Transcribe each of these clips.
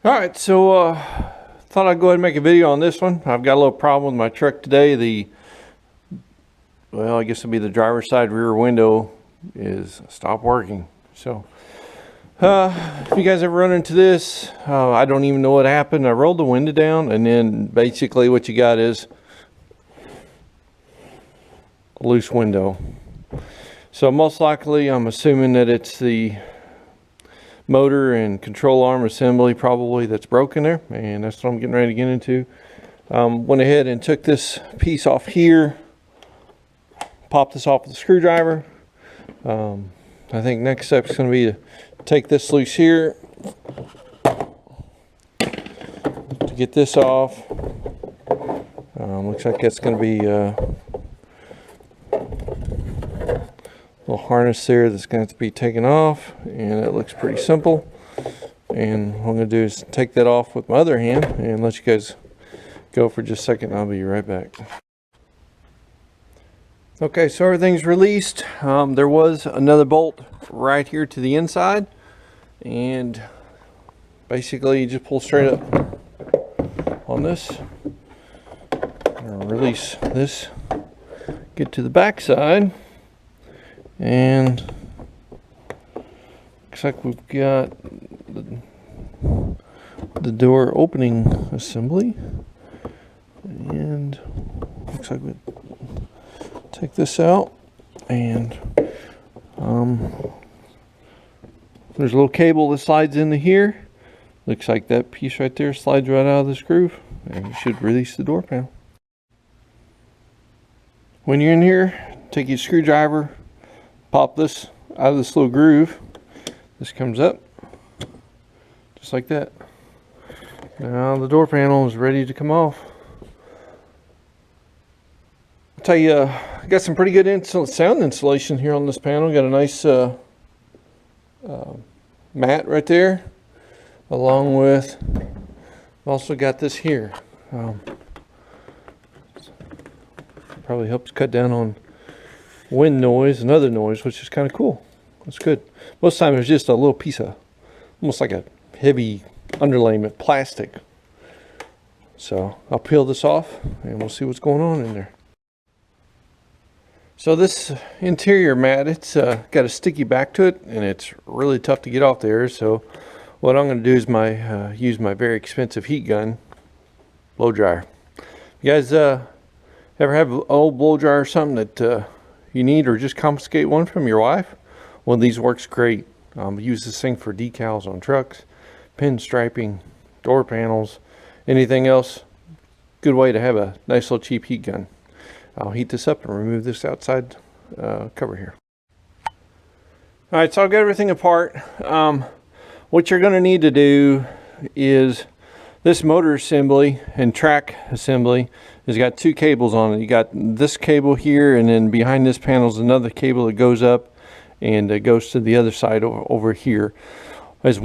Alright, so thought I'd go ahead and make a video on this one. I've got a little problem with my truck today. I guess it'll be the driver's side rear window is stopped working. So if you guys ever run into this, I don't even know what happened. I rolled the window down, and then basically what you got is a loose window. So most likely I'm assuming that it's the motor and control arm assembly probably that's broken there, and that's what I'm getting ready to get into. Went ahead and took this piece off here, popped this off with a screwdriver. I think next step is going to be to take this loose here to get this off. Looks like that's going to be a little harness there that's going to have to be taken off, and it looks pretty simple. And what I'm going to do is take that off with my other hand and let you guys go for just a second. I'll be right back. Okay, so everything's released. There was another bolt right here to the inside, and basically you just pull straight up on this and release this, get to the back side, and looks like we've got the door opening assembly, and looks like we take this out, and there's a little cable that slides into here. Looks like that piece right there slides right out of this groove, and you should release the door panel. When you're in here, take your screwdriver, pop this out of this little groove. This comes up just like that. Now the door panel is ready to come off. I'll tell you, I got some pretty good sound insulation here on this panel. Got a nice mat right there, along with, also got this here. Probably helps cut down on wind noise and other noise, which is kind of cool. That's good. Most of the time it's just a little piece of, almost like a heavy underlayment plastic. So I'll peel this off and we'll see what's going on in there. So this interior mat, it's got a sticky back to it, and it's really tough to get off there. So what I'm going to do is use my very expensive heat gun blow dryer. You guys ever have an old blow dryer or something that you need, or just confiscate one from your wife? Well, these works great. Use this thing for decals on trucks, pinstriping, door panels, anything else. Good way to have a nice little cheap heat gun. I'll heat this up and remove this outside cover here. Alright, so I've got everything apart. What you're going to need to do is this motor assembly and track assembly has got two cables on it. You got this cable here, and then behind this panel is another cable that goes up and it goes to the other side over here. As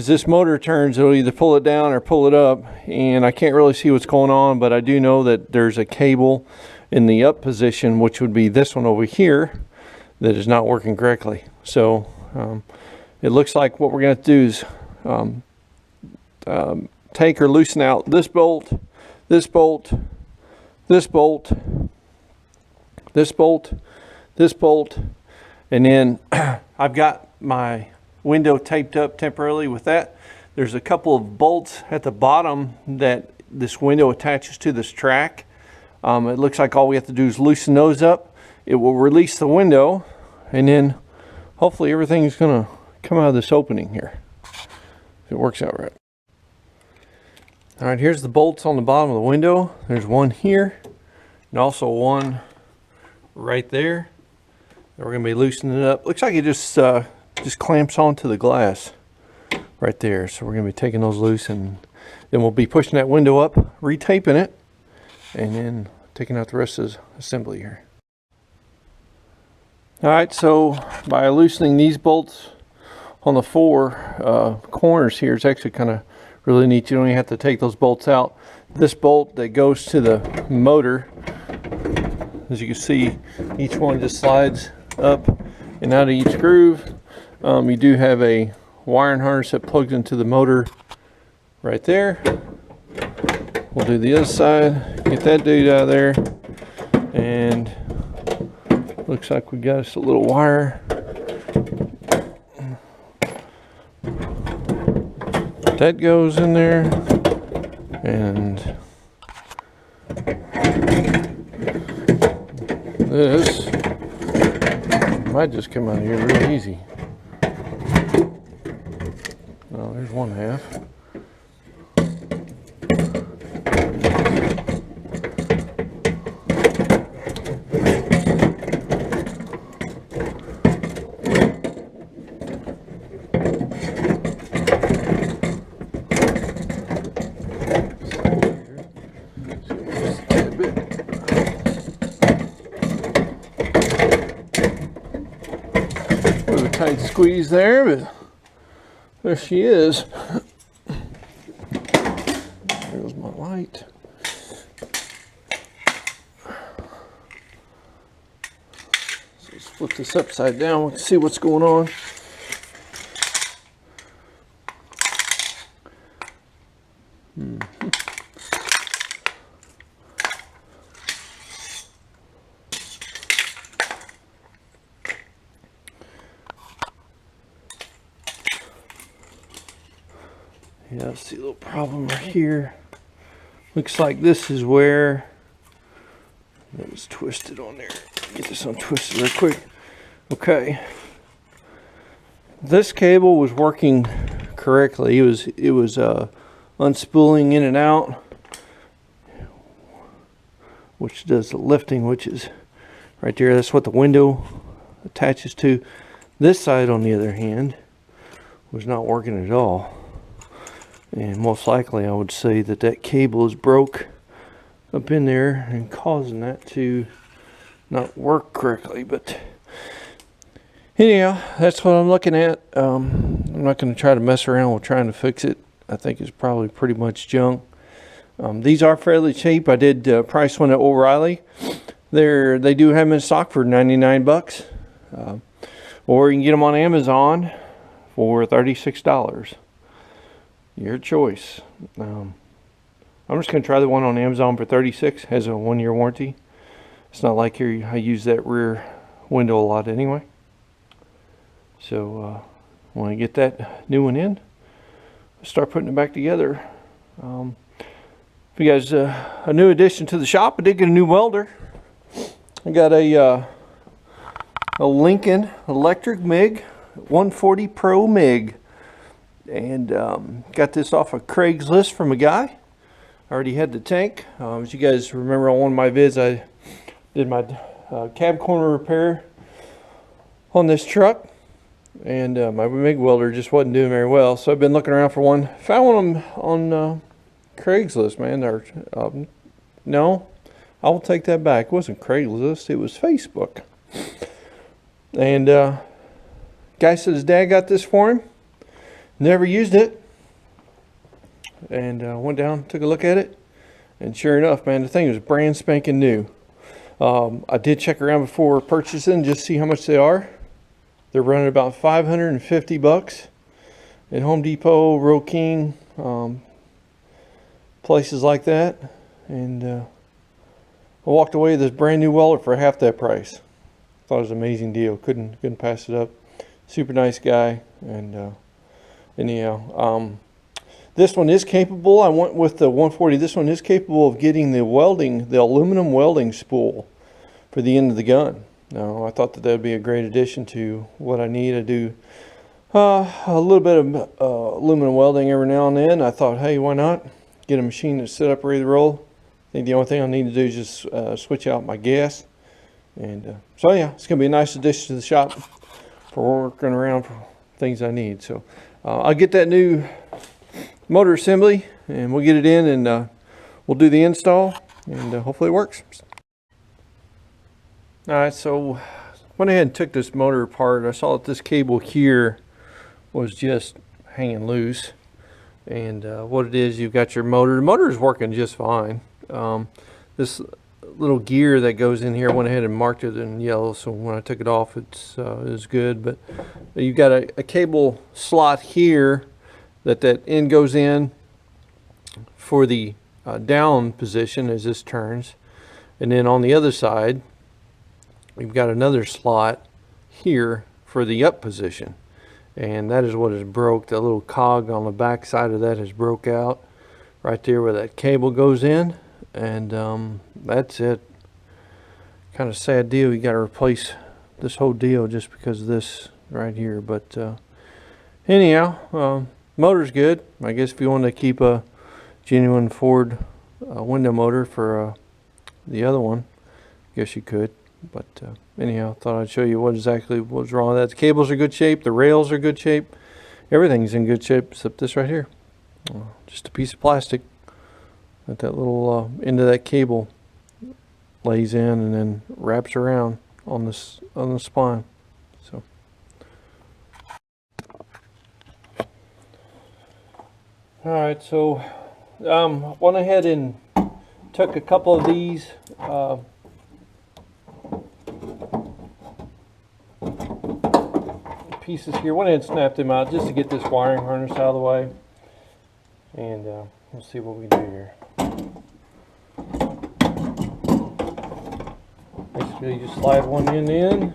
this motor turns, it'll either pull it down or pull it up, and I can't really see what's going on, but I do know that there's a cable in the up position, which would be this one over here, that is not working correctly. So it looks like what we're going to do is take or loosen out this bolt, this bolt, this bolt, this bolt, this bolt, and then I've got my window taped up temporarily with that. There's a couple of bolts at the bottom that this window attaches to this track. It looks like all we have to do is loosen those up. It will release the window, and then hopefully everything's going to come out of this opening here, if it works out right. Alright, here's the bolts on the bottom of the window. There's one here, and also one right there. And we're going to be loosening it up. Looks like it just clamps onto the glass right there. So we're going to be taking those loose, and then we'll be pushing that window up, retaping it, and then taking out the rest of the assembly here. Alright, so by loosening these bolts on the four corners here, it's actually kind of really neat. You don't even have to take those bolts out. This bolt that goes to the motor, as you can see, each one just slides up and out of each groove. You do have a wiring harness that plugs into the motor right there. We'll do the other side, get that dude out of there, and looks like we got us a little wire. That goes in there, and this might just come out of here real easy. Oh, there's one half. Tight squeeze there, but there she is. There's my light. So let's flip this upside down. Let's see what's going on. Yeah, I see a little problem right here. Looks like this is where it was twisted on there. Get this untwisted real quick. Okay. This cable was working correctly. It was unspooling in and out, which does the lifting, which is right there. That's what the window attaches to. This side, on the other hand, was not working at all. And most likely I would say that that cable is broke up in there and causing that to not work correctly. But anyhow, that's what I'm looking at. I'm not going to try to mess around with trying to fix it. I think it's probably pretty much junk. These are fairly cheap. I did price one at O'Reilly. They do have them in stock for 99 bucks. Or you can get them on Amazon for $36. Your choice. I'm just going to try the one on Amazon for $36. Has a 1-year warranty. It's not like here I use that rear window a lot anyway. So when I get that new one in, I'll start putting it back together. If you guys a new addition to the shop, I did get a new welder. I got a Lincoln electric MIG 140 Pro MIG. And got this off of Craigslist from a guy. I already had the tank. As you guys remember, on one of my vids, I did my cab corner repair on this truck, and my MIG welder just wasn't doing very well. So I've been looking around for one. Found one on Craigslist, man. No, I will take that back. It wasn't Craigslist. It was Facebook. And guy said his dad got this for him. Never used it, and went down, took a look at it, and sure enough, man, the thing was brand spanking new. I did check around before purchasing, just see how much they are. They're running about 550 bucks at Home Depot, Roe King, places like that. And I walked away with this brand new welder for half that price. Thought it was an amazing deal. Couldn't pass it up. Super nice guy. And anyhow, this one is capable. I went with the 140. This one is capable of getting the aluminum welding spool for the end of the gun. Now, I thought that would be a great addition to what I need. I do a little bit of aluminum welding every now and then. I thought, hey, why not get a machine that's set up ready to roll? I think the only thing I need to do is just switch out my gas. And so yeah, it's gonna be a nice addition to the shop for working around for things I need. So I'll get that new motor assembly and we'll get it in, and we'll do the install, and hopefully it works. Alright, so went ahead and took this motor apart. I saw that this cable here was just hanging loose, and what it is, you've got your motor. The motor is working just fine. This little gear that goes in here, I went ahead and marked it in yellow, so when I took it off, it's good. But you've got a cable slot here that end goes in, for the down position as this turns, and then on the other side we've got another slot here for the up position, and that is what is broke. The little cog on the back side of that has broke out right there where that cable goes in, and that's it. Kind of sad deal. You got to replace this whole deal just because of this right here, but anyhow, motor's good. I guess if you want to keep a genuine Ford window motor for the other one, I guess you could. But anyhow, thought I'd show you what exactly was wrong with that. The cables are good shape, the rails are good shape, everything's in good shape except this right here. Just a piece of plastic that little end of that cable lays in and then wraps around on the spine. So alright, so went ahead and took a couple of these pieces here, went ahead and snapped them out just to get this wiring harness out of the way, and we'll see what we do here. Basically you just slide one end in,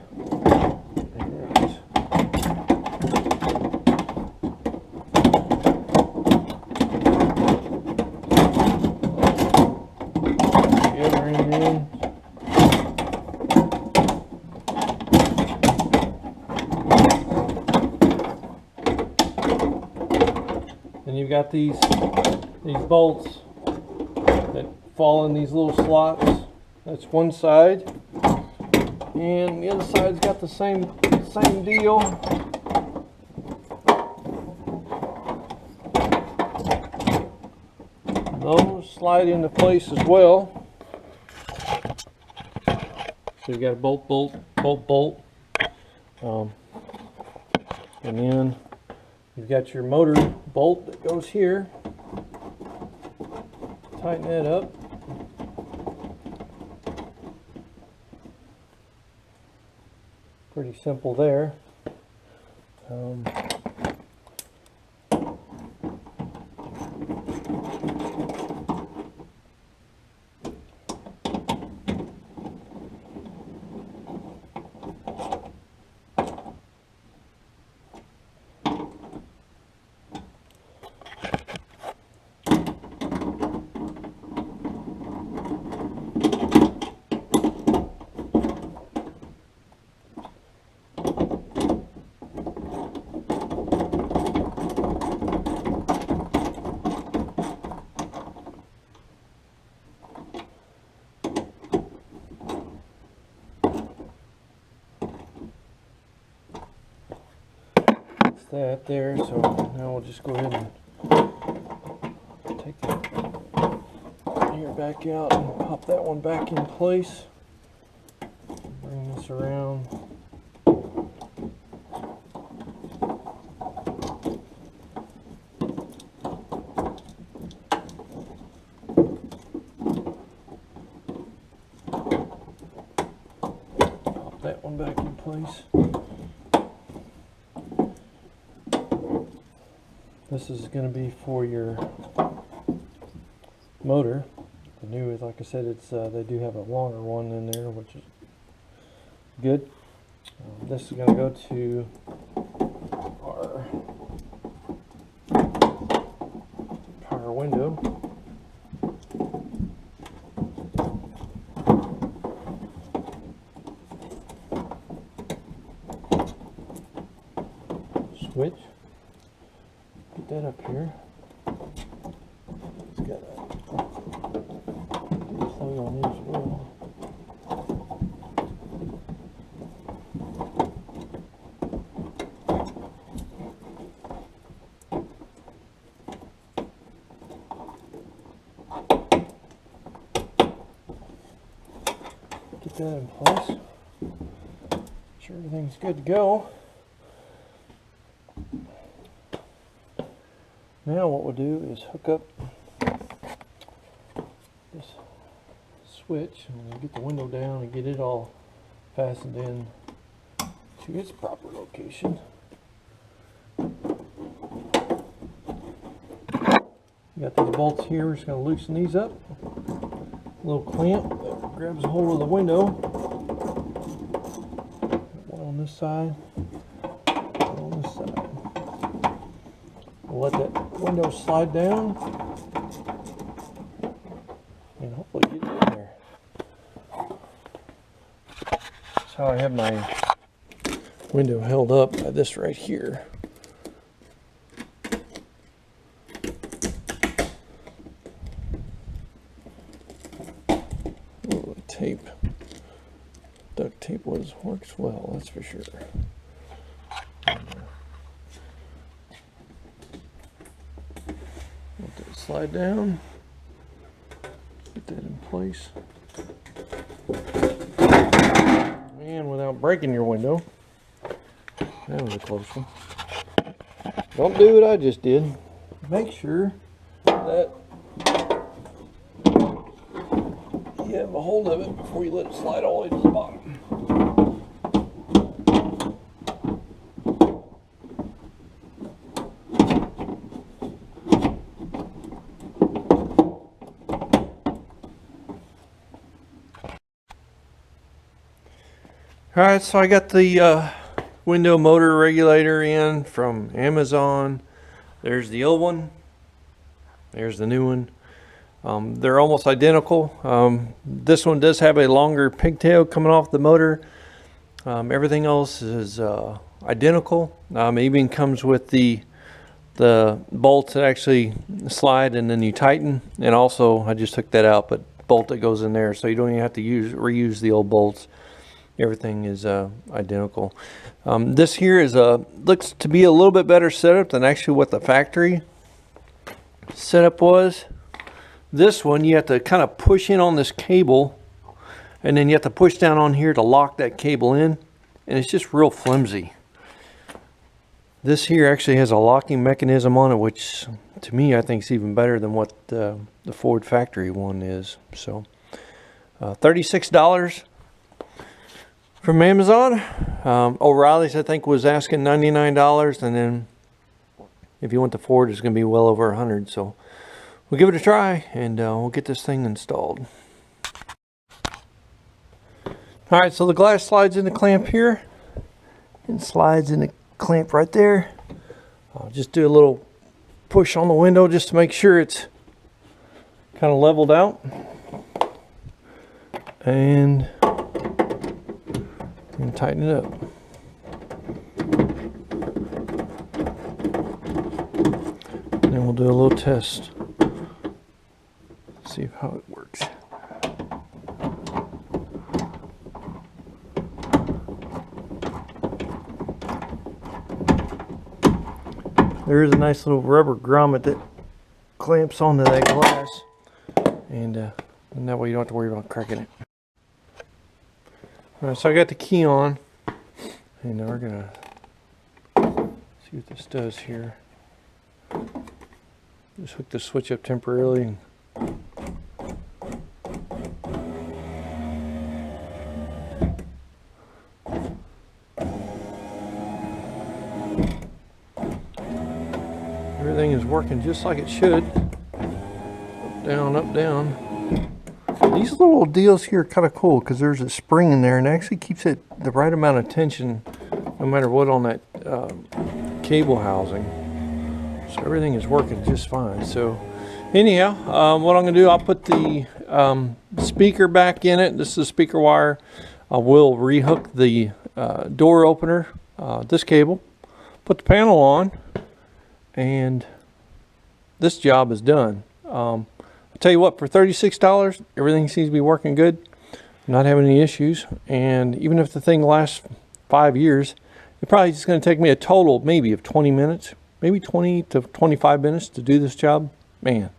and you've got these bolts that fall in these little slots. That's one side, and the other side's got the same deal. Those slide into place as well. So you've got a bolt, and then you've got your motor bolt that goes here. Tighten that up. Pretty simple there. That there, so now we'll just go ahead and take that here back out and pop that one back in place. Bring this around. Pop that one back in place. This is going to be for your motor. The new, like I said, it's they do have a longer one in there, which is good. This is going to go to our power window. Switch. Get that up here. It's got a plug on it as well. Get that in place. Make sure everything's good to go. Now what we'll do is hook up this switch, and we'll get the window down and get it all fastened in to its proper location. You got these bolts here. We're just going to loosen these up. A little clamp that grabs a hold of the window. One on this side, one on this side. We'll let that window slide down and hopefully get it in there. That's how I have my window held up by this right here. Ooh, tape. Duct tape works well, that's for sure. Let that slide down. Get that in place. And without breaking your window. That was a close one. Don't do what I just did. Make sure that you have a hold of it before you let it slide all the way to the bottom. Alright, so I got the window motor regulator in from Amazon. There's the old one. There's the new one. They're almost identical. This one does have a longer pigtail coming off the motor. Everything else is identical. It even comes with the bolts that actually slide and then you tighten. And also, I just took that out, but bolt that goes in there, so you don't even have to reuse the old bolts. Everything is identical. This here is looks to be a little bit better setup than actually what the factory setup was. This one you have to kind of push in on this cable, and then you have to push down on here to lock that cable in, and it's just real flimsy. This here actually has a locking mechanism on it, which to me I think is even better than what the Ford factory one is. So $36 from Amazon. O'Reilly's I think was asking $99, and then if you want the Ford it's going to be well over 100. So we'll give it a try, and we'll get this thing installed. Alright, so the glass slides in the clamp here and slides in the clamp right there. I'll just do a little push on the window just to make sure it's kind of leveled out, and tighten it up. And then we'll do a little test. See how it works. There is a nice little rubber grommet that clamps onto that glass, and that way you don't have to worry about cracking it. Alright, so I got the key on, and now we're gonna see what this does here. Just hook the switch up temporarily. Everything is working just like it should. Up, down, up, down. These little deals here are kind of cool because there's a spring in there and it actually keeps it the right amount of tension no matter what on that cable housing. So everything is working just fine. So anyhow, what I'm going to do, I'll put the speaker back in it. This is the speaker wire. I will rehook the door opener, this cable, put the panel on, and this job is done. I'll tell you what, for $36, everything seems to be working good. I'm not having any issues. And even if the thing lasts 5 years, it's probably just going to take me a total maybe of 20 minutes, maybe 20 to 25 minutes to do this job. Man,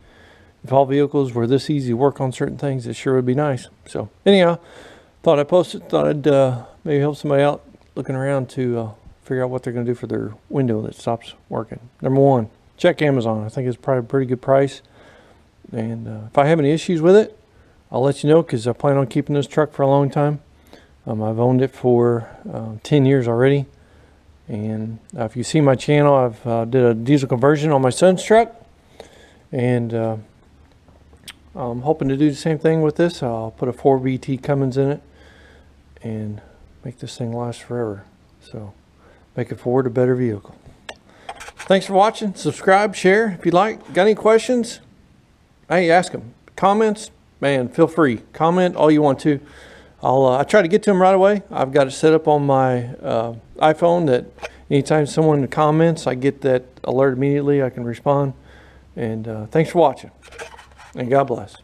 if all vehicles were this easy to work on certain things, it sure would be nice. So anyhow, thought I'd post it, thought I'd maybe help somebody out looking around to figure out what they're going to do for their window that stops working. Number one, check Amazon. I think it's probably a pretty good price. And if I have any issues with it, I'll let you know, because I plan on keeping this truck for a long time. I've owned it for 10 years already. And if you see my channel, I've did a diesel conversion on my son's truck. And I'm hoping to do the same thing with this. I'll put a 4BT Cummins in it and make this thing last forever. So make it Ford a better vehicle. Thanks for watching. Subscribe, share if you like. Got any questions? Hey, ask them. Comments, man, feel free. Comment all you want to. I try to get to them right away. I've got it set up on my iPhone that anytime someone comments, I get that alert immediately. I can respond. And thanks for watching. And God bless.